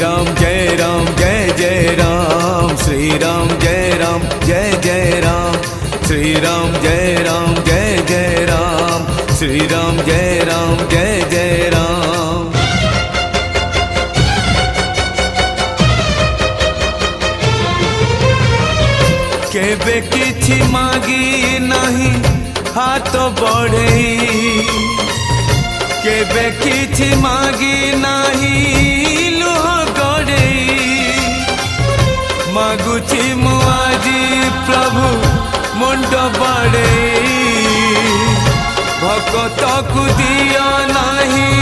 राम जय राम जय जय राम श्री राम जय राम जय जय राम श्री राम जय राम जय जय राम श्री राम जय राम जय जय राम। केबे किछि मागी नहीं हाथ बढ़ई केबे किछि मागी नहीं लुह गड़ई मागुछि मु आजी प्रभु मुंड बड़ई भगत को दिया नहीं